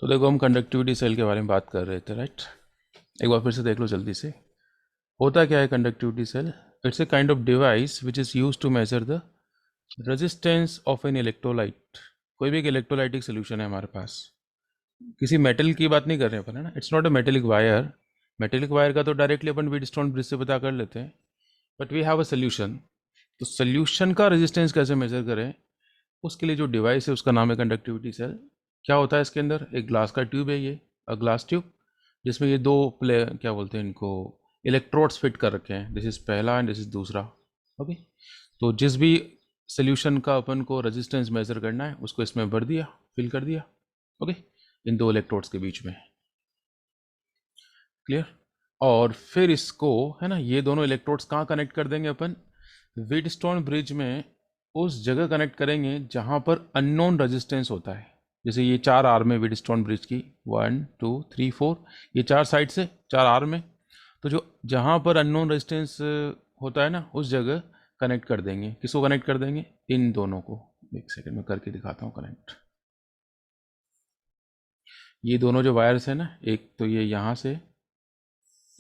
तो देखो हम कंडक्टिविटी सेल के बारे में बात कर रहे थे, राइट। एक बार फिर से देख लो जल्दी से। होता क्या है conductivity cell? It's a kind of device which is use to measure the resistance of an electrolyte. कोई भी एक इलेक्ट्रोलाइटिक सोल्यूशन है हमारे पास, किसी मेटल की बात नहीं कर रहे हैं अपन, है ना। It's not a metallic wire. Metallic wire का तो डायरेक्टली अपन व्हीटस्टोन ब्रिज से पता कर लेते हैं, but we have a solution. तो सोल्यूशन का रेजिस्टेंस कैसे मेजर करें, उसके लिए जो डिवाइस है उसका नाम है कंडक्टिविटी सेल। क्या होता है इसके अंदर? एक ग्लास का ट्यूब है, ये ग्लास ट्यूब, जिसमें ये दो प्ले क्या बोलते हैं इनको, इलेक्ट्रोड्स फिट कर रखे हैं। दिस इज़ पहला एंड दिस इज़ दूसरा। ओके, तो जिस भी सोल्यूशन का अपन को रेजिस्टेंस मेजर करना है उसको इसमें भर दिया, फिल कर दिया। ओके, इन दो इलेक्ट्रोड्स के बीच में। क्लियर? और फिर इसको, है ना, ये दोनों इलेक्ट्रोड्स कहाँ कनेक्ट कर देंगे अपन? व्हीटस्टोन ब्रिज में उस जगह कनेक्ट करेंगे जहाँ पर अननोन रेजिस्टेंस होता है। जैसे ये 4 आर्म है व्हीटस्टोन ब्रिज की, 1 2 3 4, ये 4 साइड से 4 आर्म है। तो जो जहाँ पर अननोन रेजिस्टेंस होता है ना, उस जगह कनेक्ट कर देंगे। किसको कनेक्ट कर देंगे? इन दोनों को। एक सेकंड में करके दिखाता हूँ कनेक्ट। ये दोनों जो वायर्स है ना, एक तो ये यहाँ से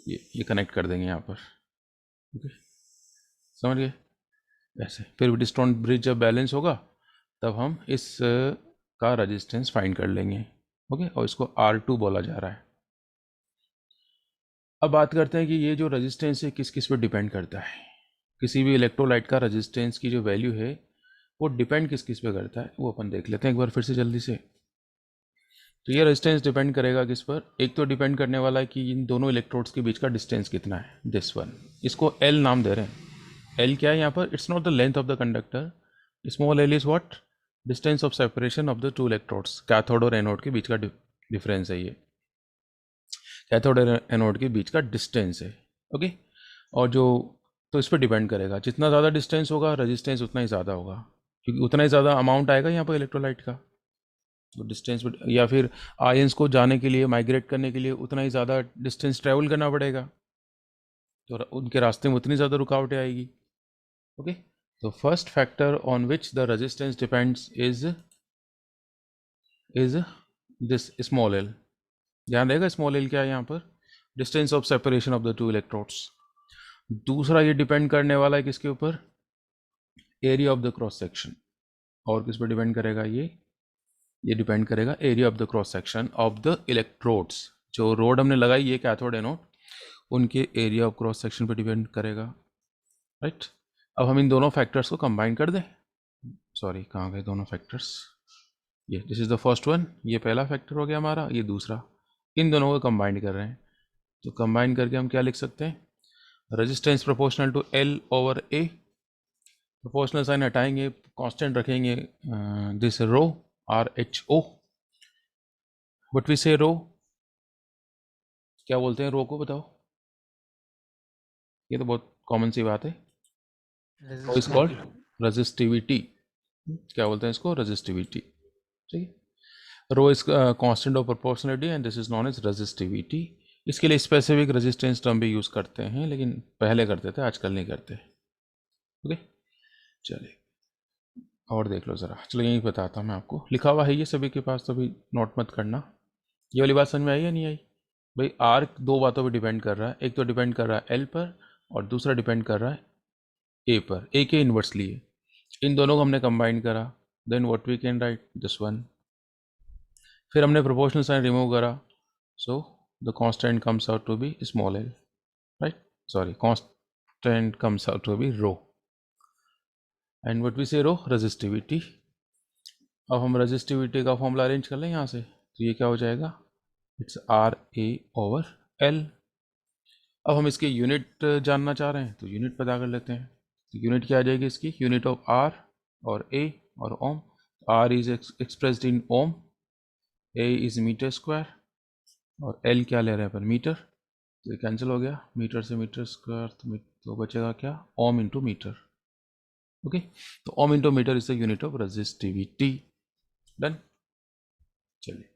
ये कनेक्ट कर देंगे यहाँ पर। ओके, समझ गए? ऐसे फिर व्हीटस्टोन ब्रिज जब बैलेंस होगा तब हम इस का रेजिस्टेंस फाइंड कर लेंगे। ओके, और इसको R2 बोला जा रहा है। अब बात करते हैं कि ये जो रेजिस्टेंस है किस किस पे डिपेंड करता है। किसी भी इलेक्ट्रोलाइट का रेजिस्टेंस की जो वैल्यू है वो डिपेंड किस किस पे करता है, वो अपन देख लेते हैं एक बार फिर से जल्दी से। तो ये रेजिस्टेंस डिपेंड करेगा किस पर? एक तो डिपेंड करने वाला है कि इन दोनों इलेक्ट्रोड्स के बीच का डिस्टेंस कितना है, दिस वन। इसको L नाम दे रहे हैं। L क्या है यहाँ पर? It's not the length of the conductor, small l is what? Distance of separation of the two electrodes. Cathode और एनोड के बीच का डिफरेंस है ये, कैथोड और एनोड के बीच का डिस्टेंस है। ओके, और जो, तो इस पर डिपेंड करेगा, जितना ज़्यादा डिस्टेंस होगा रेजिस्टेंस उतना ही ज़्यादा होगा, क्योंकि उतना ही ज़्यादा अमाउंट आएगा यहाँ पर इलेक्ट्रोलाइट का। तो डिस्टेंस, या फिर आयंस को जाने के लिए, माइग्रेट करने के लिए उतना ही ज़्यादा डिस्टेंस ट्रैवल करना पड़ेगा, तो उनके रास्ते में उतनी ज़्यादा रुकावटें आएगी। ओके, तो first factor on which the resistance depends is this small L. ध्यान रहेगा स्मॉल एल क्या है यहाँ पर? Distance of separation of the two electrodes. दूसरा ये डिपेंड करने वाला है किसके ऊपर? Area of the cross section. और किस पर डिपेंड करेगा ये डिपेंड करेगा area of the cross section of the electrodes. जो रोड हमने लगाई ये कैथोड एनोड, उनके एरिया ऑफ क्रॉस सेक्शन पर डिपेंड करेगा, राइट। अब हम इन दोनों फैक्टर्स को कंबाइन कर दें। सॉरी, कहाँ गए दोनों फैक्टर्स? ये this is the first one, ये पहला फैक्टर हो गया हमारा, ये दूसरा। इन दोनों को कंबाइन कर रहे हैं, तो कंबाइन करके हम क्या लिख सकते हैं? Resistance proportional to L over A। Proportional sign हटाएंगे, कांस्टेंट रखेंगे, this rho RHO। What we say rho, क्या बोलते हैं रो को, बताओ? ये तो बहुत कॉमन सी बात है। Rho is called resistivity. क्या बोलते हैं इसको? रेजिस्टिविटी। ठीक है, rho is constant of proportionality and this is known as resistivity. इसके लिए स्पेसिफिक रेजिस्टेंस टर्म भी यूज़ करते हैं, लेकिन पहले करते थे, आजकल नहीं करते। ओके, चलिए और देख लो ज़रा। चलो यही बताता हूँ मैं आपको, लिखा हुआ है ये सभी के पास, तो अभी नोट मत करना। ये वाली बात समझ में आई या नहीं आई? भाई आर दो बातों पे डिपेंड कर रहा है, एक तो डिपेंड कर रहा है एल पर, और दूसरा डिपेंड कर रहा है ए पर। ए के इन्वर्स लिए इन दोनों को हमने कंबाइन करा, then what we can write, this one. फिर हमने प्रोपोर्शनल साइन रिमूव करा, so the constant comes out to be small L, right. Sorry, constant comes out to be rho, and what we say rho, resistivity. अब हम resistivity का formula arrange कर लें यहाँ से, तो ये क्या हो जाएगा? It's RA/L। अब हम इसके यूनिट जानना चाह रहे हैं, तो यूनिट पता कर लेते हैं। तो यूनिट क्या आ जाएगी इसकी? यूनिट ऑफ R और A और ohm. R is expressed in ohm, A is metre square, और L क्या ले रहे हैं अपन? मीटर। तो ये कैंसिल हो गया, मीटर से मीटर स्क्वायर, तो बचेगा क्या? ओम इंटू मीटर। ओके, तो ohm into metre is the unit of resistivity. Done. चलिए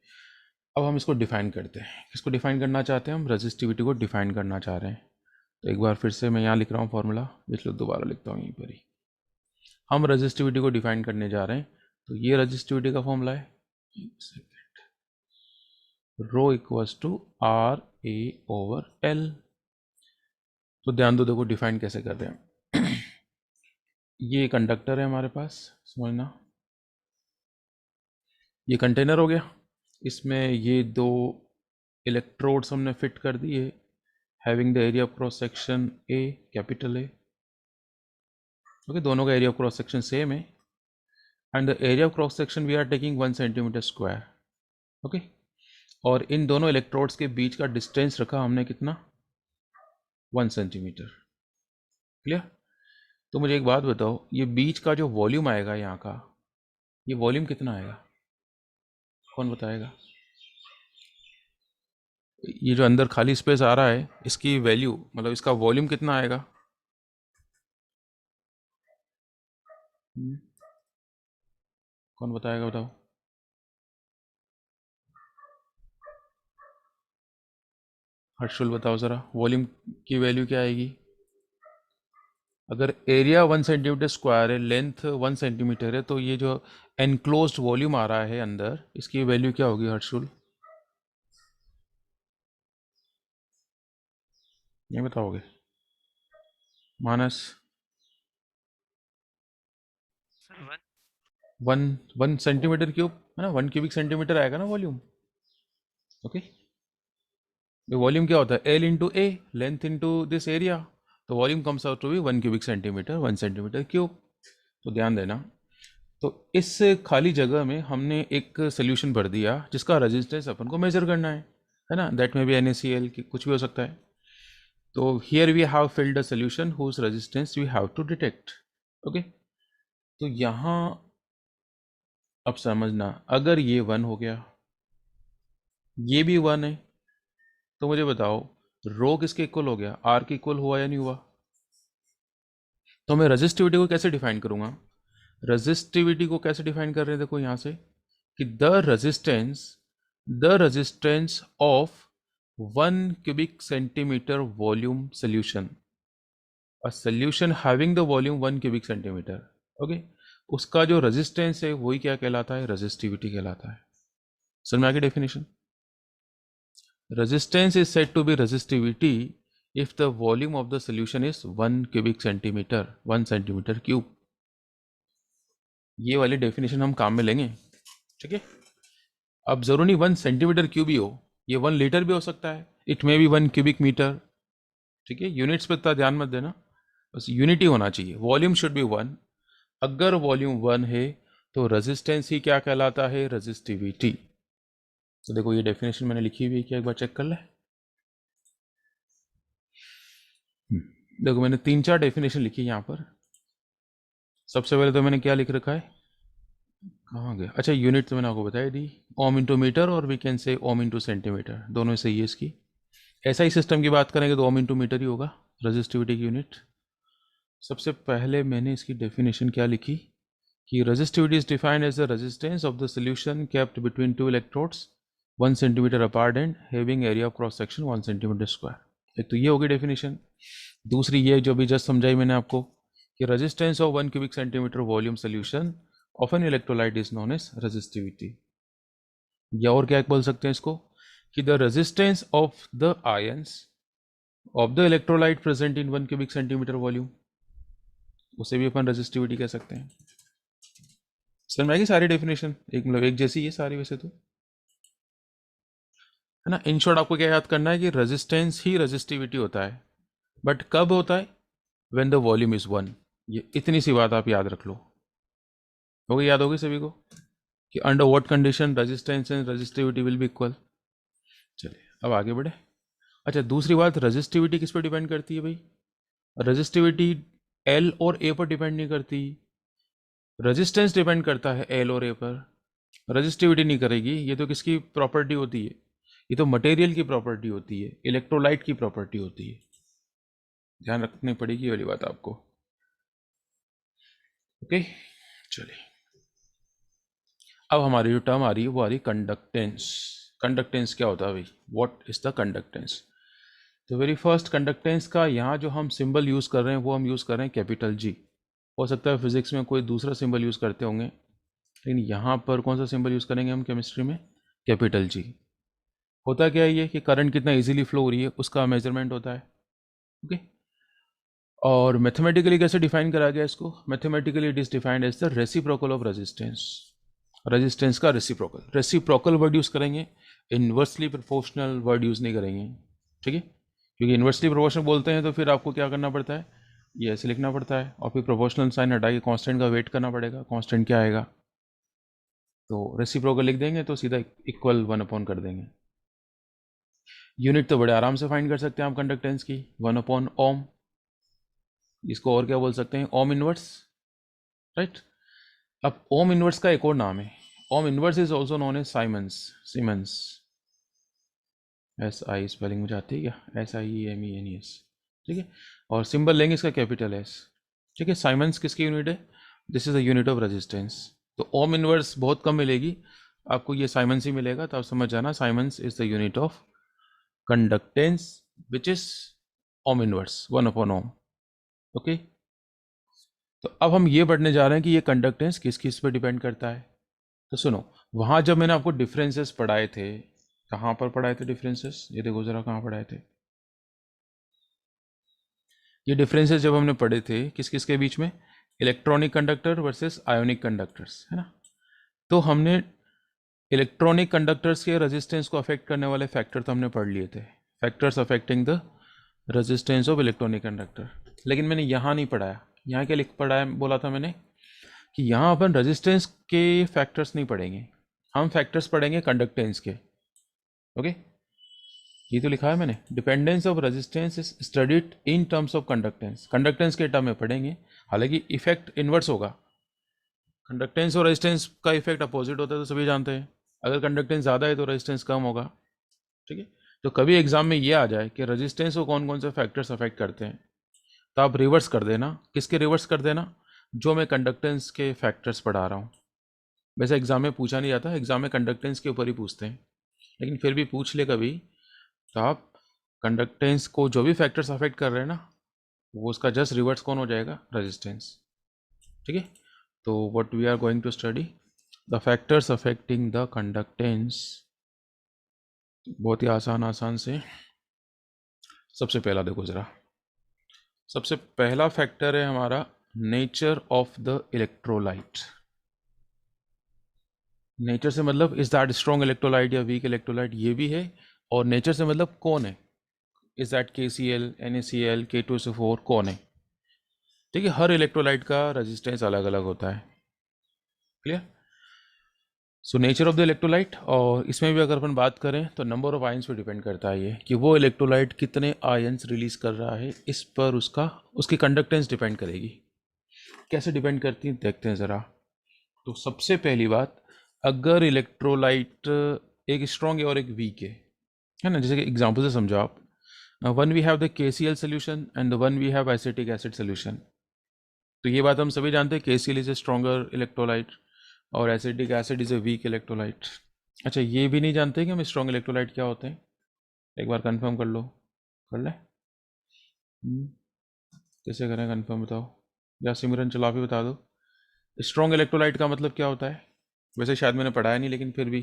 अब हम इसको डिफाइन करते हैं। किसको डिफाइन करना चाहते हैं हम? रेजिस्टिविटी को डिफाइन करना चाह रहे हैं। तो एक बार फिर से मैं यहाँ लिख रहा हूँ फॉर्मूला, इसलिए दोबारा लिखता हूँ यहीं पर ही। हम रेजिस्टिविटी को डिफाइन करने जा रहे हैं, तो ये रेजिस्टिविटी का फॉर्मूला है। Rho equals to R A over L. तो ध्यान दो, देखो डिफाइन कैसे कर रहे हैं। ये कंडक्टर है हमारे पास, समझना, ये कंटेनर हो गया, इसमें ये दो इलेक्ट्रोड्स हमने फिट कर दिए, having the area of cross section A, capital A. Okay, दोनों का area of cross section same है, and the area of cross section we are taking 1 centimetre square. Okay, और इन दोनों इलेक्ट्रोड्स के बीच का डिस्टेंस रखा हमने कितना, 1 सेंटीमीटर। क्लियर? तो मुझे एक बात बताओ, ये बीच का जो वॉल्यूम आएगा यहाँ का, ये वॉल्यूम कितना आएगा, कौन बताएगा? ये जो अंदर खाली स्पेस आ रहा है, इसकी वैल्यू मतलब इसका वॉल्यूम कितना आएगा? कौन बताएगा, बताओ। हर्षुल बताओ ज़रा, वॉल्यूम की वैल्यू क्या आएगी? अगर एरिया 1 सेंटीमीटर स्क्वायर है, लेंथ 1 सेंटीमीटर है, तो ये जो एनक्लोज्ड वॉल्यूम आ रहा है अंदर, इसकी वैल्यू क्या होगी हर्षुल? ये बताओगे? मानस? 1 सेंटीमीटर क्यूब है ना, 1 क्यूबिक सेंटीमीटर आएगा ना वॉल्यूम। ओके, वॉल्यूम क्या होता है, L into A, length into this area, तो volume comes out to be 1 cubic centimetre, 1 centimetre cube. तो ध्यान देना, तो इस खाली जगह में हमने एक सोल्यूशन भर दिया जिसका रेजिस्टेंस अपन को मेजर करना है ना, दैट में भी NaCl की कुछ भी हो सकता है। तो here we have filled a solution whose resistance we have to detect. Okay, तो यहाँ अब समझना, अगर ये 1 हो गया, ये भी 1 है, तो मुझे बताओ रो किसके इक्वल हो गया, आर के इक्वल हुआ या नहीं हुआ? तो मैं रेजिस्टिविटी को कैसे डिफाइन करूंगा? रेजिस्टिविटी को कैसे डिफाइन कर रहे हैं, देखो यहाँ से कि the resistance of 1 cubic centimeter volume solution, a solution having the volume 1 cubic centimeter, okay, उसका जो रेजिस्टेंस है वही क्या कहलाता है, रेजिस्टिविटी कहलाता है। समझ में आ गई definition? Resistance is said to be resistivity if the volume of the solution is 1 cubic centimeter, 1 centimetre cube. ये वाली डेफिनेशन हम काम में लेंगे, ठीक है? अब जरूरी नहीं 1 सेंटीमीटर क्यूब ही हो, ये 1 लीटर भी हो सकता है, it may be 1 cubic metre, ठीक है? यूनिट्स पे इतना ध्यान मत देना, बस यूनिटी होना चाहिए, वॉल्यूम शुड बी 1। अगर वॉल्यूम 1 है तो रेजिस्टेंस ही क्या कहलाता है, रेजिस्टिविटी। तो देखो ये डेफिनेशन मैंने लिखी हुई है, क्या एक बार चेक कर ले। देखो मैंने 3-4 डेफिनेशन लिखी है यहाँ पर। सबसे पहले तो मैंने क्या लिख रखा है, कहाँ गया, अच्छा यूनिट तो मैंने आपको बताई दी, ओम इंटू मीटर और we can say ohm into centimetre, दोनों सही है इसकी। ऐसा ही सिस्टम की बात करेंगे तो ओम इंटू मीटर ही होगा रेजिस्टिविटी की यूनिट। सबसे पहले मैंने इसकी डेफिनेशन क्या लिखी कि resistivity is defined as the resistance of the solution kept between 2 electrodes 1 centimetre apart and having area of cross section 1 centimetre square. एक तो ये होगी डेफिनेशन। दूसरी ये जो भी जस्ट समझाई मैंने आपको कि resistance of 1 cubic centimetre volume solution of an electrolyte is known as resistivity. या और क्या बोल सकते हैं इसको कि the resistance of the ions of the electrolyte present in 1 cubic centimetre volume, उसे भी अपन रेजिस्टिविटी कह सकते हैं। समझ में आएगी सारी डेफिनेशन, एक मतलब एक जैसी है सारी वैसे तो, है ना? इन शॉर्ट आपको क्या याद करना है कि रेजिस्टेंस ही रेजिस्टिविटी होता है, बट कब होता है, व्हेन द वॉल्यूम इज 1। ये इतनी सी बात आप याद रख लो, होगी, याद होगी सभी को कि under what condition resistance and resistivity will be equal. चलिए अब आगे बढ़े। अच्छा दूसरी बात, रेजिस्टिविटी किस पर डिपेंड करती है भाई? रेजिस्टिविटी एल और ए पर डिपेंड नहीं करती, रेजिस्टेंस डिपेंड करता है एल और ए पर, रेजिस्टिविटी नहीं करेगी। ये तो किसकी प्रॉपर्टी होती है, ये तो मटेरियल की प्रॉपर्टी होती है, इलेक्ट्रोलाइट की प्रॉपर्टी होती है, ध्यान रखनी पड़ेगी ये वाली बात आपको। ओके चलिए, अब हमारी जो टर्म आ रही है वो आ रही है कंडक्टेंस। कंडक्टेंस क्या होता है भाई, व्हाट इज द कंडक्टेंस? तो वेरी फर्स्ट कंडक्टेंस का यहाँ जो हम सिंबल यूज़ कर रहे हैं वो हम यूज़ कर रहे हैं कैपिटल जी। हो सकता है फिजिक्स में कोई दूसरा सिंबल यूज़ करते होंगे, लेकिन यहाँ पर कौन सा सिंबल यूज़ करेंगे हम केमिस्ट्री में, कैपिटल जी। होता क्या है ये कि करंट कितना इजीली फ्लो हो रही है उसका मेजरमेंट होता है। ओके, और मैथमेटिकली कैसे डिफाइन करा गया इसको? Mathematically it is defined as the reciprocal of resistance. Resistance का रेसिप्रोकल, रेसिप्रोकल वर्ड यूज़ करेंगे, इन्वर्सली प्रोपोर्शनल वर्ड यूज़ नहीं करेंगे। ठीक है, क्योंकि इन्वर्सली प्रोपोर्शनल बोलते हैं तो फिर आपको क्या करना पड़ता है, ये ऐसे लिखना पड़ता है, और फिर प्रोपोर्शनल साइन हटा के कांस्टेंट का वेट करना पड़ेगा, कांस्टेंट क्या आएगा। तो रेसिप्रोकल लिख देंगे तो सीधा इक्वल 1 कर देंगे। यूनिट तो बड़े आराम से फाइंड कर सकते हैं आप कंडक्टेंस की, 1/ओम। इसको और क्या बोल सकते हैं, ओम इनवर्स, राइट। अब ओम इनवर्स का एक और नाम है, ohm inverse is also known as Siemens, Siemens. SI spelling मुझे आती है क्या, SIEMENS। ठीक है, और सिंबल लेंगे इसका कैपिटल S। ठीक है, साइमंस किसकी यूनिट है, this is the unit of resistance. तो ओम इनवर्स बहुत कम मिलेगी आपको, ये साइमंस ही मिलेगा, तो आप समझ जाना siemens is the unit of conductance which is ohm inverse 1/ओम। ओके, तो अब हम ये पढ़ने जा रहे हैं कि ये कंडक्टेंस किस किस पे डिपेंड करता है। तो सुनो, वहाँ जब मैंने आपको डिफरेंसेस पढ़ाए थे, कहाँ पर पढ़ाए थे डिफरेंसेस, ये देखो जरा कहाँ पढ़ाए थे। ये डिफरेंसेस जब हमने पढ़े थे किस किस के बीच में, electronic conductor versus ionic conductors, है ना। तो हमने इलेक्ट्रॉनिक कंडक्टर्स के रेजिस्टेंस को अफेक्ट करने वाले फैक्टर तो हमने पढ़ लिए थे, factors affecting the resistance of electronic conductor. लेकिन मैंने यहाँ नहीं पढ़ाया, यहाँ क्या लिख पढ़ाया, बोला था मैंने कि यहाँ अपन रेजिस्टेंस के फैक्टर्स नहीं पढ़ेंगे, हम फैक्टर्स पढ़ेंगे कंडक्टेंस के। ओके, ये तो लिखा है मैंने, dependence of resistance is studied in terms of conductance, conductance के टर्म में पढ़ेंगे। हालांकि इफेक्ट इन्वर्स होगा, कंडक्टेंस और रेजिस्टेंस का इफेक्ट अपोजिट होता है तो सभी जानते हैं, अगर कंडक्टेंस ज़्यादा है तो रेजिस्टेंस कम होगा। ठीक है, तो कभी एग्जाम में ये आ जाए कि रेजिस्टेंस को कौन कौन से फैक्टर्स अफेक्ट करते हैं, तो आप रिवर्स कर देना, किसके रिवर्स कर देना, जो मैं कंडक्टेंस के फैक्टर्स पढ़ा रहा हूँ। वैसे एग्जाम में पूछा नहीं जाता, एग्जाम में कंडक्टेंस के ऊपर ही पूछते हैं, लेकिन फिर भी पूछ ले कभी, तो आप कंडक्टेंस को जो भी फैक्टर्स अफेक्ट कर रहे हैं ना, वो उसका जस्ट रिवर्स कौन हो जाएगा, रेजिस्टेंस। ठीक है, तो what we are going to study the factors affecting the conductance, बहुत ही आसान से। सबसे पहला देखो जरा, सबसे पहला फैक्टर है हमारा nature of the electrolyte. Nature से मतलब इज दैट स्ट्रॉन्ग इलेक्ट्रोलाइट या वीक इलेक्ट्रोलाइट, ये भी है, और नेचर से मतलब कौन है, is that KCl, NaCl, K2SO4, कौन है। ठीक है, हर इलेक्ट्रोलाइट का रेजिस्टेंस अलग अलग होता है, clear. So nature of the electrolyte, और इसमें भी अगर अपन बात करें तो नंबर ऑफ आयंस पे डिपेंड करता है ये, कि वो इलेक्ट्रोलाइट कितने आयंस रिलीज कर रहा है, इस पर उसकी कंडक्टेंस डिपेंड करेगी। कैसे डिपेंड करती है देखते हैं ज़रा। तो सबसे पहली बात, अगर इलेक्ट्रोलाइट एक स्ट्रॉन्ग है और एक वीक है ना, जैसे कि एग्जाम्पल से समझो आप, one we have the KCl solution and the one we have acetic acid solution. तो ये बात हम सभी जानते हैं, KCl is a stronger electrolyte और acetic acid is a weak electrolyte. अच्छा, ये भी नहीं जानते कि हम स्ट्रॉन्ग इलेक्ट्रोलाइट क्या होते हैं, एक बार कंफर्म कर लो, कर ले। कैसे करें कंफर्म, बताओ, या सिमरन चला भी बता दो, स्ट्रॉन्ग इलेक्ट्रोलाइट का मतलब क्या होता है। वैसे शायद मैंने पढ़ाया नहीं, लेकिन फिर भी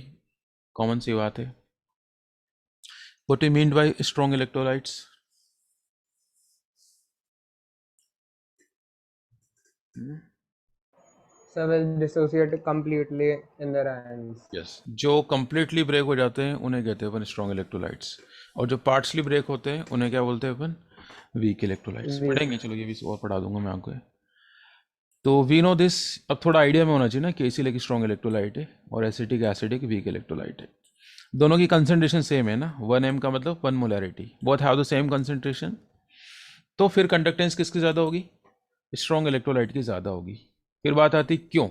कॉमन सी बात है। What you mean by strong electrolytes? So will dissociate completely in their ions. Yes, जो कंप्लीटली ब्रेक हो जाते हैं उन्हें कहते हैं अपन स्ट्रॉन्ग इलेक्ट्रोलाइट्स, और जो पार्ट्सली ब्रेक होते हैं उन्हें क्या बोलते हैं अपन, वीक इलेक्ट्रोलाइट्स। Weak. पढ़ेंगे, चलो ये भी और पढ़ा दूंगा मैं आपको। तो वी नो दिस, अब थोड़ा आइडिया में होना चाहिए ना, KCl एक स्ट्रॉन्ग इलेक्ट्रोलाइट है और एसिटिक एसिड एक वीक इलेक्ट्रोलाइट है। दोनों की कंसंट्रेशन सेम है ना, 1m का मतलब 1 molarity, both have the same concentration. तो फिर कंडक्टेंस किसकी ज़्यादा होगी, स्ट्रॉन्ग इलेक्ट्रोलाइट की ज़्यादा होगी। फिर बात आती क्यों,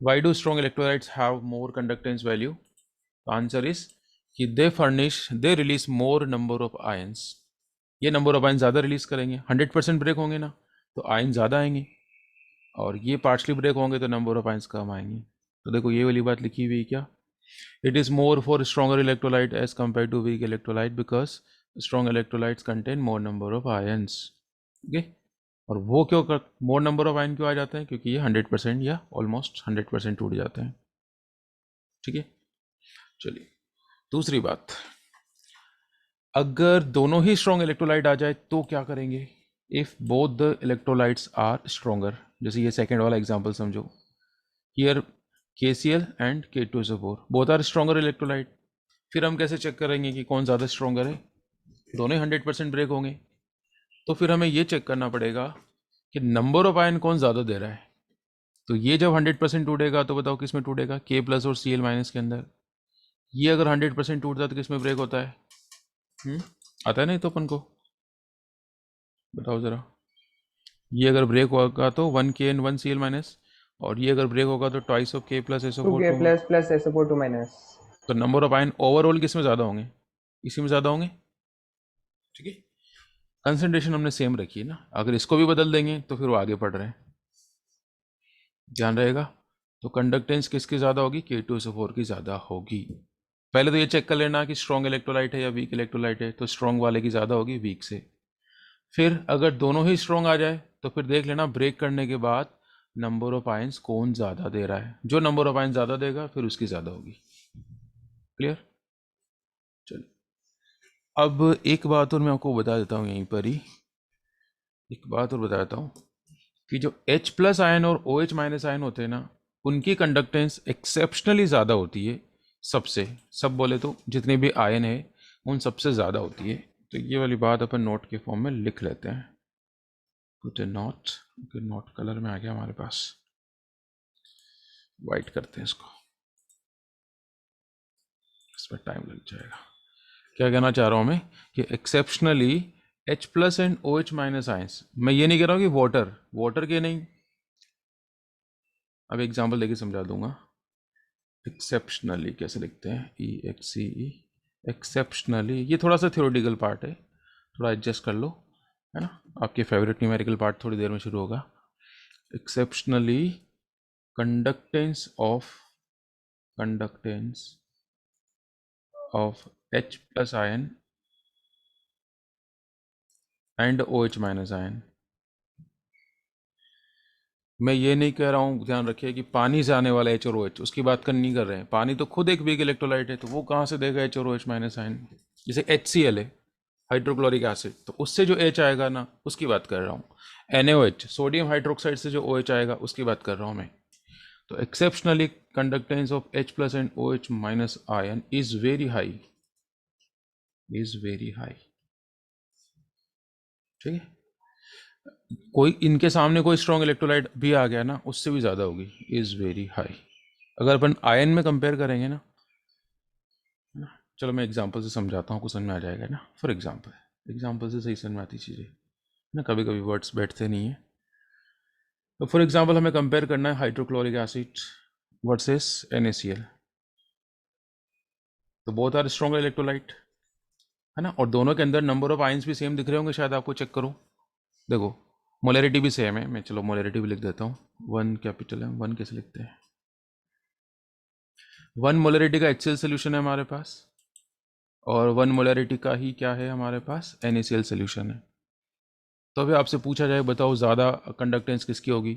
why do strong electrolytes have more conductance value. Answer is कि they release more number of ions, ये नंबर ऑफ आयन ज़्यादा रिलीज करेंगे, 100% ब्रेक होंगे ना तो आयन ज़्यादा आएंगे, और ये पार्शली ब्रेक होंगे तो नंबर ऑफ आयंस कम आएंगे। तो देखो ये वाली बात लिखी हुई क्या, it is more for stronger electrolyte as compare to weak electrolyte because strong electrolytes contain more number of ions. Okay, और वो क्यों कर मोर नंबर ऑफ आयन क्यों आ जाते हैं, क्योंकि ये 100% या ऑलमोस्ट 100% टूट जाते हैं। ठीक है, चलिए दूसरी बात, अगर दोनों ही स्ट्रॉन्ग इलेक्ट्रोलाइट आ जाए तो क्या करेंगे? If both the electrolytes are stronger, जैसे ये सेकेंड वाला एग्जाम्पल समझो, here KCl and K2SO4 both are stronger electrolyte. फिर हम कैसे चेक करेंगे कि कौन ज़्यादा स्ट्रॉन्गर है? दोनों ही 100% ब्रेक होंगे, तो फिर हमें ये चेक करना पड़ेगा कि नंबर ऑफ आयन कौन ज़्यादा दे रहा है। तो ये जब 100% टूटेगा तो बताओ किस में टूटेगा? K प्लस और Cl माइनस के अंदर। ये अगर 100% टूटता है तो किस में ब्रेक होता है? आता है नहीं तो अपन को बताओ ज़रा। ये अगर ब्रेक होगा तो 1K एंड 1Cl माइनस, और ये अगर ब्रेक होगा तो twice of K plus SO4 2K two. plus SO4 2 minus. तो नंबर ऑफ आयन ओवरऑल किस में ज़्यादा होंगे? इसी में ज़्यादा होंगे। ठीक है, कंसंट्रेशन हमने सेम रखी है ना, अगर इसको भी बदल देंगे तो फिर वो आगे पढ़ रहे हैं, ध्यान रहेगा। तो कंडक्टेंस किसकी ज़्यादा होगी? K2SO4 की ज़्यादा होगी। पहले तो ये चेक कर लेना कि स्ट्रॉन्ग इलेक्ट्रोलाइट है या वीक इलेक्ट्रोलाइट है, तो स्ट्रॉन्ग वाले की ज़्यादा होगी वीक से। फिर अगर दोनों ही स्ट्रॉन्ग आ जाए तो फिर देख लेना ब्रेक करने के बाद नंबर ऑफ आयंस कौन ज़्यादा दे रहा है। जो नंबर ऑफ आयंस ज़्यादा देगा फिर उसकी ज़्यादा होगी। क्लियर? चलिए, अब एक बात और मैं आपको बता देता हूँ, यहीं पर ही एक बात और बता देता हूँ कि जो H प्लस आयन और OH माइनस आयन होते हैं ना, उनकी कंडक्टेंस एक्सेप्शनली ज़्यादा होती है सबसे, सब बोले तो जितने भी आयन है उन सबसे ज़्यादा होती है। तो ये वाली बात अपन नोट के फॉर्म में लिख लेते हैं। पुट ए नोट, नोट कलर में आ गया हमारे पास, वाइट करते हैं इसको, इसमें टाइम लग जाएगा। क्या कहना चाह रहा हूँ मैं कि exceptionally H plus and OH minus ions, मैं ये नहीं कह रहा हूँ कि वाटर के नहीं, अब एग्जांपल देके समझा दूंगा। एक्सेप्शनली कैसे लिखते हैं? EXCE, exceptionally. ये थोड़ा सा थ्योरेटिकल पार्ट है, थोड़ा एडजस्ट कर लो, है ना। आपके फेवरेट न्यूमेरिकल पार्ट थोड़ी देर में शुरू होगा। Exceptionally conductance of H plus ion and OH minus ion. मैं ये नहीं कह रहा हूँ, ध्यान रखिए, कि पानी से आने वाला H और OH उसकी बात कर नहीं कर रहे हैं। पानी तो खुद एक वीक इलेक्ट्रोलाइट है, तो वो कहाँ से देगा H और OH माइनस आयन? जैसे HCl है, हाइड्रोक्लोरिक एसिड, तो उससे जो H आएगा ना उसकी बात कर रहा हूँ। NaOH, सोडियम हाइड्रोक्साइड से जो OH आएगा उसकी बात कर रहा हूँ मैं। तो exceptionally conductance of H plus and OH minus ion is very high, ठीक है। कोई इनके सामने कोई स्ट्रॉन्ग इलेक्ट्रोलाइट भी आ गया ना, उससे भी ज़्यादा होगी, इज़ वेरी हाई। अगर अपन आयन में कंपेयर करेंगे ना, चलो मैं एग्जांपल से समझाता हूँ, कुछ समझ में आ जाएगा ना। फॉर एग्जांपल से सही समझ में आती चीज़ें ना, कभी कभी वर्ड्स बैठते नहीं है। तो फॉर एग्जांपल हमें कंपेयर करना है हाइड्रोक्लोरिक एसिड वर्सेस NaCl, तो बोथ आर स्ट्रॉन्ग इलेक्ट्रोलाइट, है ना। और दोनों के अंदर नंबर ऑफ आयंस भी सेम दिख रहे होंगे शायद आपको, चेक करो, देखो मोलैरिटी भी सेम है। मैं चलो मोलैरिटी भी लिख देता हूँ, 1 कैपिटल है, 1 कैसे लिखते हैं? 1 मोलैरिटी का HCl सोल्यूशन है हमारे पास, और 1 मोलैरिटी का ही क्या है हमारे पास? NaCl सोल्यूशन है। तो अभी आपसे पूछा जाए बताओ ज़्यादा कंडक्टेंस किसकी होगी,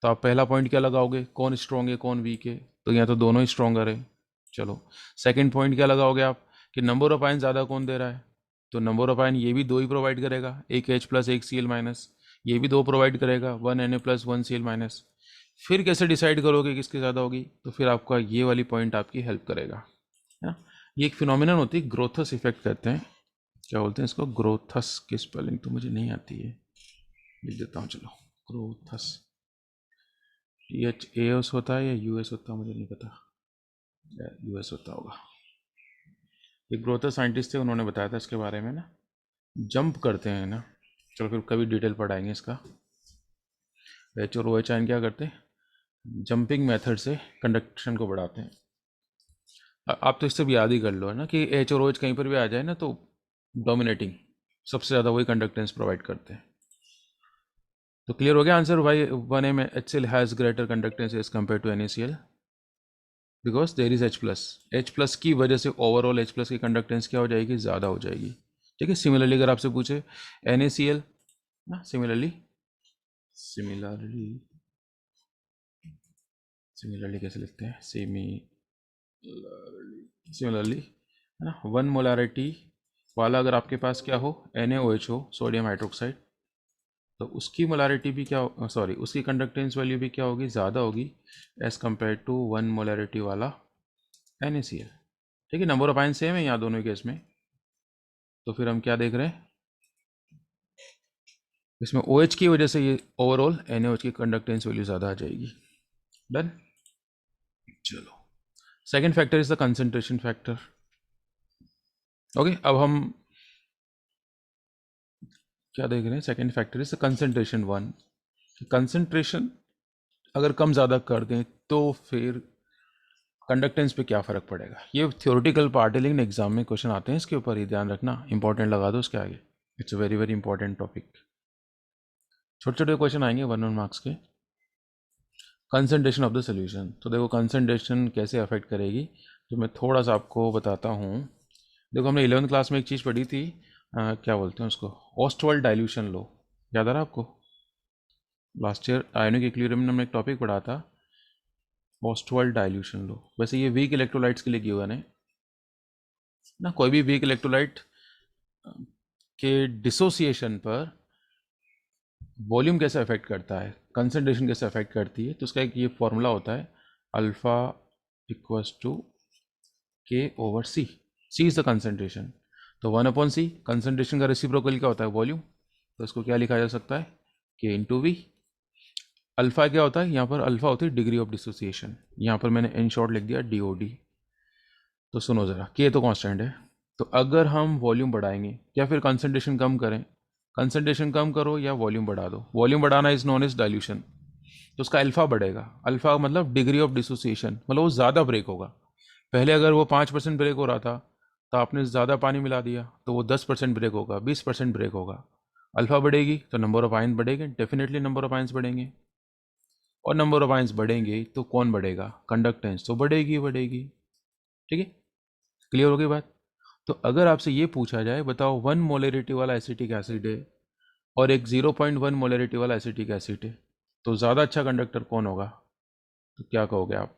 तो आप पहला पॉइंट क्या लगाओगे? कौन स्ट्रॉन्ग है कौन वीक है? तो यहाँ तो दोनों ही स्ट्रॉन्गर है। चलो सेकंड पॉइंट क्या लगाओगे आप, कि नंबर ऑफ आयन ज़्यादा कौन दे रहा है? तो नंबर ऑफ आयन ये भी दो ही प्रोवाइड करेगा, एक H प्लस एक Cl माइनस, ये भी दो प्रोवाइड करेगा, 1 Na प्लस 1 Cl माइनस। फिर कैसे डिसाइड करोगे किसकी ज़्यादा होगी? तो फिर आपका ये वाली पॉइंट आपकी हेल्प करेगा, है ना। ये एक फिनोमिनन होती है, ग्रोथस इफेक्ट कहते हैं। क्या बोलते हैं इसको? ग्रोथस की स्पेलिंग तो मुझे नहीं आती है, लिख देता हूँ चलो, ग्रोथस। THAS होता है या US होता है मुझे नहीं पता, US होता होगा। एक ग्रोथस साइंटिस्ट थे, उन्होंने बताया था इसके बारे में ना, जंप करते हैं ना। चलो फिर कभी डिटेल पढ़ाएंगे इसका। H और OH आयन क्या करते हैं? जंपिंग मेथड से कंडक्शन को बढ़ाते हैं। आप तो इससे भी याद ही कर लो, है ना, कि H और OH कहीं पर भी आ जाए ना तो डोमिनेटिंग सबसे ज़्यादा वही कंडक्टेंस प्रोवाइड करते हैं। तो क्लियर हो गया आंसर? वाई 1A में HCl has greater conductance as compare to NaCl, because there is H plus की वजह से ओवरऑल H प्लस की कंडक्टेंस क्या हो जाएगी? ज़्यादा हो जाएगी। ठीक है। सिमिलरली अगर आपसे पूछे NaCl ना, सिमिलरली कैसे लिखते हैं? सिमिलरली है ना। 1 मोलारिटी वाला अगर आपके पास क्या हो, NaOH हो, सोडियम हाइड्रोक्साइड, तो उसकी मोलारिटी भी क्या, सॉरी उसकी कंडक्टेंस वैल्यू भी क्या होगी, ज़्यादा होगी एज़ कम्पेयर टू 1 मोलारिटी वाला NaCl। ठीक है, नंबर ऑफ आयन सेम है यहाँ दोनों केस में। तो फिर हम क्या देख रहे हैं, इसमें OH की वजह से ये ओवरऑल NaOH की कंडक्टेंस वैल्यू ज़्यादा आ जाएगी। डन। चलो, second factor is the concentration factor. Okay, अब हम क्या देख रहे हैं, second factor is the concentration 1। Concentration अगर कम ज़्यादा कर दें तो फिर कंडक्टेंस पे क्या फ़र्क पड़ेगा। ये थ्योरेटिकल पार्ट है, लेकिन एग्जाम में क्वेश्चन आते हैं इसके ऊपर, ही ध्यान रखना, इंपॉर्टेंट लगा दो उसके आगे। It's a very very important topic. छोटे छोटे क्वेश्चन आएंगे 1 मार्क्स के। कंसंट्रेशन ऑफ द सोल्यूशन, तो देखो कंसंट्रेशन कैसे अफेक्ट करेगी, तो मैं थोड़ा सा आपको बताता हूँ। देखो हमने 11th क्लास में एक चीज़ पढ़ी थी, क्या बोलते हैं उसको, ऑस्टवाल्ड डाइल्यूशन लो, याद आ रहा आपको। लास्ट ईयर आयोनिक इक्विलिब्रियम में हमने एक टॉपिक पढ़ा था, ऑस्टवाल्ड डाइल्यूशन लो। वैसे ये वीक इलेक्ट्रोलाइट्स के लिए गिवन है ना, कोई भी वीक इलेक्ट्रोलाइट के डिसोसिएशन पर वॉल्यूम कैसे अफेक्ट करता है, कंसंट्रेशन कैसे अफेक्ट करती है, तो उसका एक ये फॉर्मूला होता है, alpha equals to K/C। C is the concentration, तो 1/C, कंसंट्रेशन का रेसिप्रोकल क्या होता है, वॉल्यूम, तो इसको क्या लिखा जा सकता है, K/V। अल्फा क्या होता है, यहाँ पर अल्फा होती है डिग्री ऑफ डिसोसिएशन, यहाँ पर मैंने इन शॉर्ट लिख दिया DOD। तो सुनो ज़रा, K तो कांस्टेंट है, तो अगर हम वॉल्यूम बढ़ाएंगे या फिर कंसंट्रेशन कम करें, कंसंट्रेशन कम करो या वॉल्यूम बढ़ा दो, वॉल्यूम बढ़ाना इज नॉन एज डाइल्यूशन, तो उसका अल्फा बढ़ेगा। अल्फा मतलब डिग्री ऑफ डिसोसिएशन, मतलब वो ज़्यादा ब्रेक होगा। पहले अगर वो 5% ब्रेक हो रहा था, तो आपने ज़्यादा पानी मिला दिया तो वो 10% ब्रेक होगा, 20% ब्रेक होगा। अल्फा बढ़ेगी तो नंबर ऑफ आयन बढ़ेंगे, डेफिनेटली नंबर ऑफ आयन्स बढ़ेंगे, और नंबर ऑफ आयन्स बढ़ेंगे तो कौन बढ़ेगा, कंडक्टेंस तो बढ़ेगी बढ़ेगी। ठीक है, क्लियर हो गई बात। तो अगर आपसे ये पूछा जाए, बताओ 1 मोलरिटी वाला एसिटिक एसिड है और एक 0.1 मोलरिटी वाला एसिटिक एसिड है, तो ज़्यादा अच्छा कंडक्टर कौन होगा, तो क्या कहोगे आप,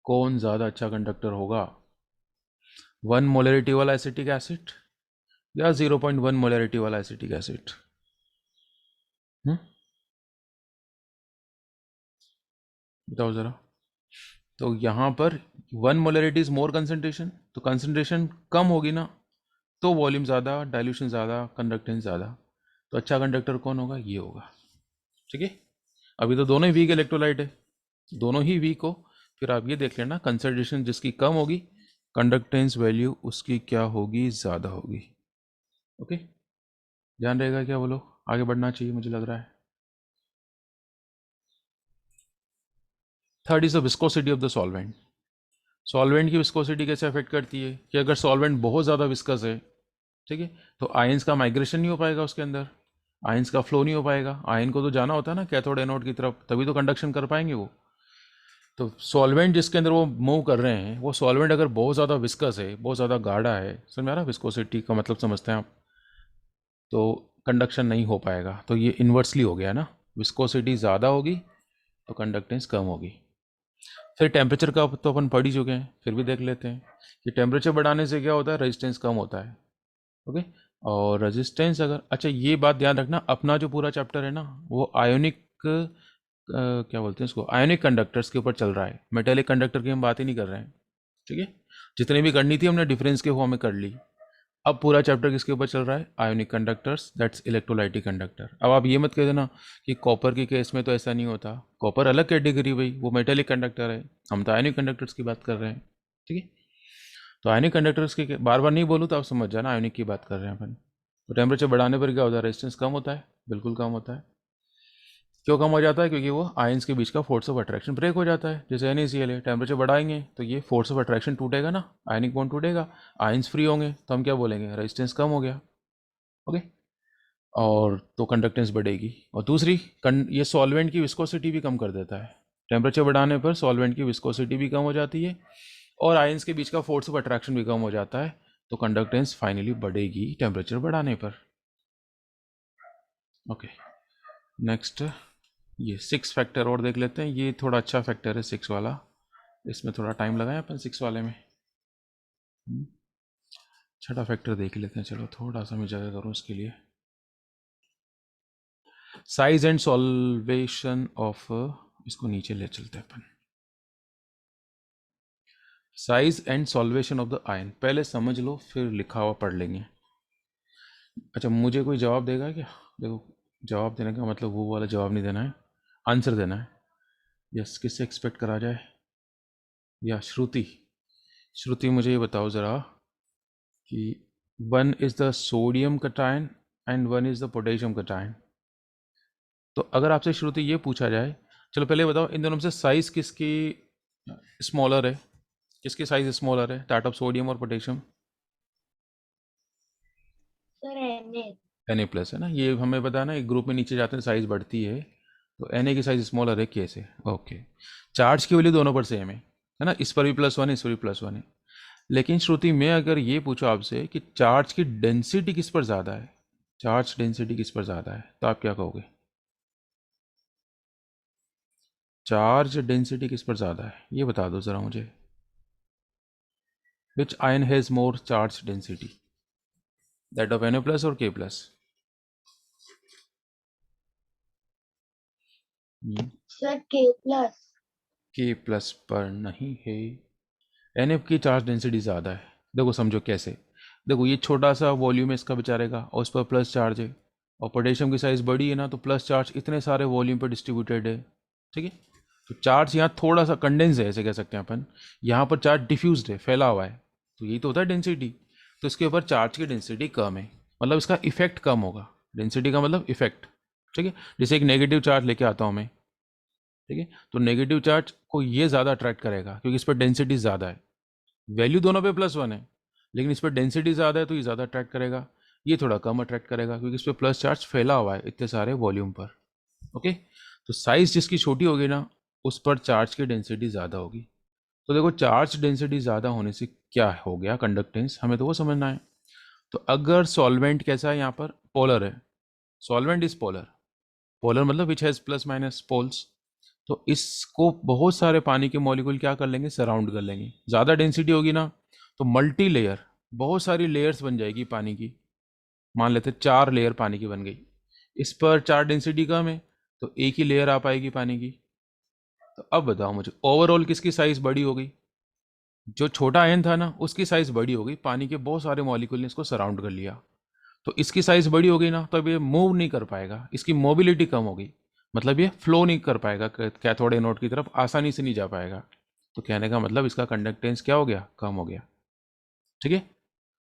कौन ज़्यादा अच्छा कंडक्टर होगा, 1 मोलरिटी वाला एसिटिक एसिड या 0.1 मोलरिटी वाला एसिटिक एसिड। बताओ ज़रा। तो यहाँ पर 1 मोलरिटी इज मोर कंसंट्रेशन, तो कंसंट्रेशन कम होगी ना, तो वॉल्यूम ज़्यादा, डाइल्यूशन ज़्यादा, कंडक्टेंस ज़्यादा, तो अच्छा कंडक्टर कौन होगा, ये होगा। ठीक है, अभी तो दोनों ही वीक इलेक्ट्रोलाइट है, दोनों ही वीक हो, फिर आप ये देख लेना, कंसंट्रेशन जिसकी कम होगी, कंडक्टेंस वैल्यू उसकी क्या होगी, ज़्यादा होगी। ओके, ध्यान रहेगा क्या, बोलो, आगे बढ़ना चाहिए मुझे लग रहा है। Third is the viscosity of the solvent. Solvent की विस्कोसिटी कैसे अफेक्ट करती है, कि अगर सॉल्वेंट बहुत ज़्यादा विस्कस है, ठीक है, तो आयंस का माइग्रेशन नहीं हो पाएगा उसके अंदर, आयंस का फ्लो नहीं हो पाएगा, आयन को तो जाना होता है ना कैथोड एनोड की तरफ, तभी तो कंडक्शन कर पाएंगे वो। तो सॉल्वेंट जिसके अंदर वो मूव कर रहे हैं, वो सॉल्वेंट अगर बहुत ज़्यादा विस्कस है, बहुत ज़्यादा गाढ़ा है, समझ में आ रहा है, विस्कोसिटी का मतलब समझते हैं आप, तो कंडक्शन नहीं हो पाएगा। तो ये इन्वर्सली हो गया ना, विस्कोसिटी ज़्यादा होगी तो कंडक्टेंस कम होगी। फिर टेम्परेचर का तो अपन पढ़ ही चुके हैं, फिर भी देख लेते हैं कि टेम्परेचर बढ़ाने से क्या होता है, रेजिस्टेंस कम होता है। ओके, और रेजिस्टेंस अगर, अच्छा ये बात ध्यान रखना, अपना जो पूरा चैप्टर है ना, वो आयोनिक क्या बोलते हैं इसको, आयोनिक कंडक्टर्स के ऊपर चल रहा है, मेटेलिक कंडक्टर की हम बात ही नहीं कर रहे हैं। ठीक है, जितनी भी करनी थी हमने डिफरेंस के फॉर्म में कर ली। अब पूरा चैप्टर किसके ऊपर चल रहा है, ionic conductors, that's electrolytic conductor. अब आप ये मत कह देना कि कॉपर के केस में तो ऐसा नहीं होता, कॉपर अलग कैटेगरी भाई, वो मेटेलिक कंडक्टर है, हम तो आयोनिक कंडक्टर्स की बात कर रहे हैं। ठीक है, तो आयोनिक कंडक्टर्स के बार बार नहीं बोलूँ तो आप समझ जाना आयोनिक की बात कर रहे हैं अपन। तो टेम्परेचर बढ़ाने पर क्या होता है, रेजिस्टेंस कम होता है, बिल्कुल कम होता है। क्यों कम हो जाता है, क्योंकि वो आयंस के बीच का फोर्स ऑफ अट्रैक्शन ब्रेक हो जाता है। जैसे NaCl है, टेम्परेचर बढ़ाएंगे तो ये फोर्स ऑफ अट्रैक्शन टूटेगा ना, आयनिक बॉन्ड टूटेगा, आयंस फ्री होंगे, तो हम क्या बोलेंगे, रेजिस्टेंस कम हो गया। ओके, और तो कंडक्टेंस बढ़ेगी। और दूसरी ये सॉल्वेंट की विस्कोसिटी भी कम कर देता है, टेम्परेचर बढ़ाने पर सॉल्वेंट की विस्कोसिटी भी कम हो जाती है, और आयंस के बीच का फोर्स ऑफ अट्रैक्शन भी कम हो जाता है, तो कंडक्टेंस फाइनली बढ़ेगी टेम्परेचर बढ़ाने पर। ओके, नेक्स्ट ये 6 फैक्टर और देख लेते हैं, ये थोड़ा अच्छा फैक्टर है 6 वाला, इसमें थोड़ा टाइम लगाए अपन 6 वाले में। छठा फैक्टर देख लेते हैं, चलो थोड़ा सा मैं जगह करूँ इसके लिए। साइज एंड सॉल्वेशन ऑफ, इसको नीचे ले चलते हैं अपन। Size and solvation of the ion पहले समझ लो, फिर लिखा हुआ पढ़ लेंगे। अच्छा, मुझे कोई जवाब देगा क्या? देखो, जवाब देने का मतलब वो वाला जवाब नहीं देना है, आंसर देना है। यस, किससे एक्सपेक्ट करा जाए? या श्रुति? श्रुति मुझे ये बताओ ज़रा कि 1 is the sodium cation and 1 is the potassium cation. तो अगर आपसे श्रुति ये पूछा जाए, चलो पहले बताओ इन दोनों में से साइज़ किसकी स्मॉलर है? किसकी साइज़ स्मॉलर है, दैट ऑफ सोडियम और पोटेशियम? सर Na प्लस है ना, ये हमें पता है ना, एक ग्रुप में नीचे जाते हैं साइज़ बढ़ती है, तो Na की साइज़ स्मॉलर है K से। ओके, चार्ज की वैल्यू दोनों पर सेम है ना, इस पर भी +1 है, इस पर भी +1 है। लेकिन श्रुति, मैं अगर ये पूछूं आपसे कि चार्ज की डेंसिटी किस पर ज़्यादा है, चार्ज डेंसिटी किस पर ज़्यादा है, तो आप क्या कहोगे? चार्ज डेंसिटी किस पर ज़्यादा है, ये बता दो ज़रा मुझे। विच ion has more charge density, that of Na plus और K plus? Sir K plus. K plus पर नहीं है, Na की चार्ज डेंसिटी ज़्यादा है। देखो समझो कैसे, देखो ये छोटा सा वॉल्यूम है इसका बेचारे का, और उस पर प्लस चार्ज है, और पोटेशियम की साइज़ बड़ी है ना, तो प्लस चार्ज इतने सारे वॉल्यूम पर डिस्ट्रीब्यूटेड है। ठीक है, तो चार्ज यहाँ थोड़ा सा कंडेंस है, ऐसे कह सकते हैं अपन। यहाँ पर चार्ज डिफ्यूज्ड है, फैला हुआ है, तो यही तो होता है डेंसिटी। तो इसके ऊपर चार्ज की डेंसिटी कम है, मतलब इसका इफेक्ट कम होगा। डेंसिटी का मतलब इफेक्ट। ठीक है, जैसे एक नेगेटिव चार्ज लेके आता हूँ मैं, ठीक है, तो नेगेटिव चार्ज को ये ज़्यादा अट्रैक्ट करेगा क्योंकि इस पर डेंसिटी ज़्यादा है। वैल्यू दोनों पे +1 है, लेकिन इस पर डेंसिटी ज़्यादा है तो ये ज़्यादा अट्रैक्ट करेगा, ये थोड़ा कम अट्रैक्ट करेगा क्योंकि इस पर प्लस चार्ज फैला हुआ है इतने सारे वॉल्यूम पर। ओके, तो साइज़ जिसकी छोटी होगी ना, उस पर चार्ज की डेंसिटी ज़्यादा होगी। तो देखो, चार्ज डेंसिटी ज़्यादा होने से क्या हो गया, कंडक्टेंस, हमें तो वो समझना है। तो अगर सॉल्वेंट कैसा है, यहाँ पर पोलर है, सॉल्वेंट इज पोलर, पोलर मतलब which has plus minus poles, तो इसको बहुत सारे पानी के मॉलिक्यूल क्या कर लेंगे, सराउंड कर लेंगे। ज़्यादा डेंसिटी होगी ना, तो मल्टी लेयर, बहुत सारी लेयर्स बन जाएगी पानी की। मान लेते 4 लेयर पानी की बन गई, इस पर चार्ज डेंसिटी कम है, तो एक ही लेयर आ पाएगी पानी की। तो अब बताओ मुझे, ओवरऑल किसकी साइज़ बड़ी हो गई? जो छोटा आयन था ना, उसकी साइज़ बड़ी हो गई, पानी के बहुत सारे मॉलिक्यूल ने इसको सराउंड कर लिया, तो इसकी साइज़ बड़ी हो गई ना, तो अब ये मूव नहीं कर पाएगा, इसकी मोबिलिटी कम होगी, मतलब ये फ्लो नहीं कर पाएगा कैथोड एनोड की तरफ, आसानी से नहीं जा पाएगा। तो कहने का मतलब इसका कंडक्टेंस क्या हो गया, कम हो गया। ठीक है,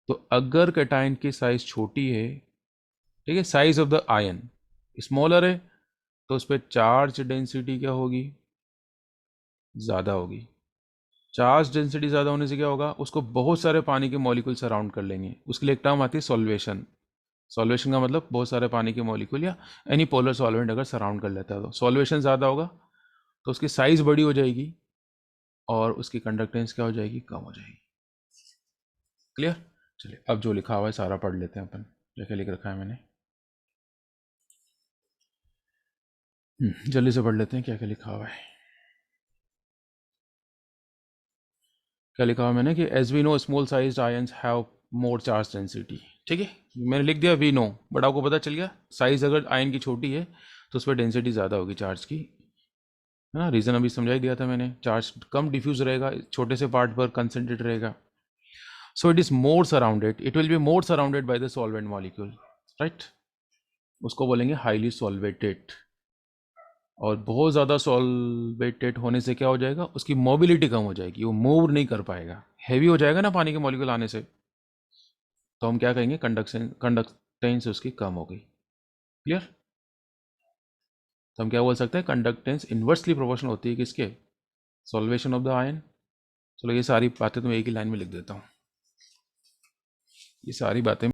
तो अगर कैटायन की साइज़ छोटी है, ठीक है, size of the ion smaller है, तो उस पर चार्ज डेंसिटी क्या होगी, ज़्यादा होगी। चार्ज डेंसिटी ज़्यादा होने से क्या होगा, उसको बहुत सारे पानी के मॉलिक्यूल सराउंड कर लेंगे। उसके लिए एक टर्म आती है सॉल्वेशन। सॉल्वेशन का मतलब बहुत सारे पानी के मॉलिक्यूल या एनी पोलर सॉल्वेंट अगर सराउंड कर लेता है, तो सॉल्वेशन ज़्यादा होगा, तो उसकी साइज़ बड़ी हो जाएगी और उसकी कंडक्टेंस क्या हो जाएगी, कम हो जाएगी। क्लियर? चलिए, अब जो लिखा हुआ है सारा पढ़ लेते हैं अपन, क्या क्या लिख रखा है मैंने। जल्दी से पढ़ लेते हैं क्या क्या लिखा हुआ है। क्या लिखा हुआ मैंने कि as we know small size ions have more charge density. ठीक है, मैंने लिख दिया वी नो, बट आपको पता चल गया साइज अगर आयन की छोटी है तो उस पर डेंसिटी ज़्यादा होगी चार्ज की, है ना। रीज़न अभी समझा ही दिया था मैंने, चार्ज कम डिफ्यूज रहेगा, छोटे से पार्ट पर कंसनट्रेट रहेगा। So it is more surrounded, it will be more surrounded by the solvent molecule, right. उसको बोलेंगे हाईली सॉल्वेटेड। और बहुत ज़्यादा सॉल्वेटेड होने से क्या हो जाएगा, उसकी मोबिलिटी कम हो जाएगी, वो मूव नहीं कर पाएगा, हैवी हो जाएगा ना पानी के मॉलिक्यूल आने से, तो हम क्या कहेंगे, कंडक्टेंस उसकी कम हो गई। क्लियर? तो हम क्या बोल सकते हैं, कंडक्टेंस इन्वर्सली प्रोपोर्शनल होती है किसके, सॉल्वेशन ऑफ द आयन। चलो ये सारी बातें तो मैं एक ही लाइन में लिख देता हूँ, ये सारी बातें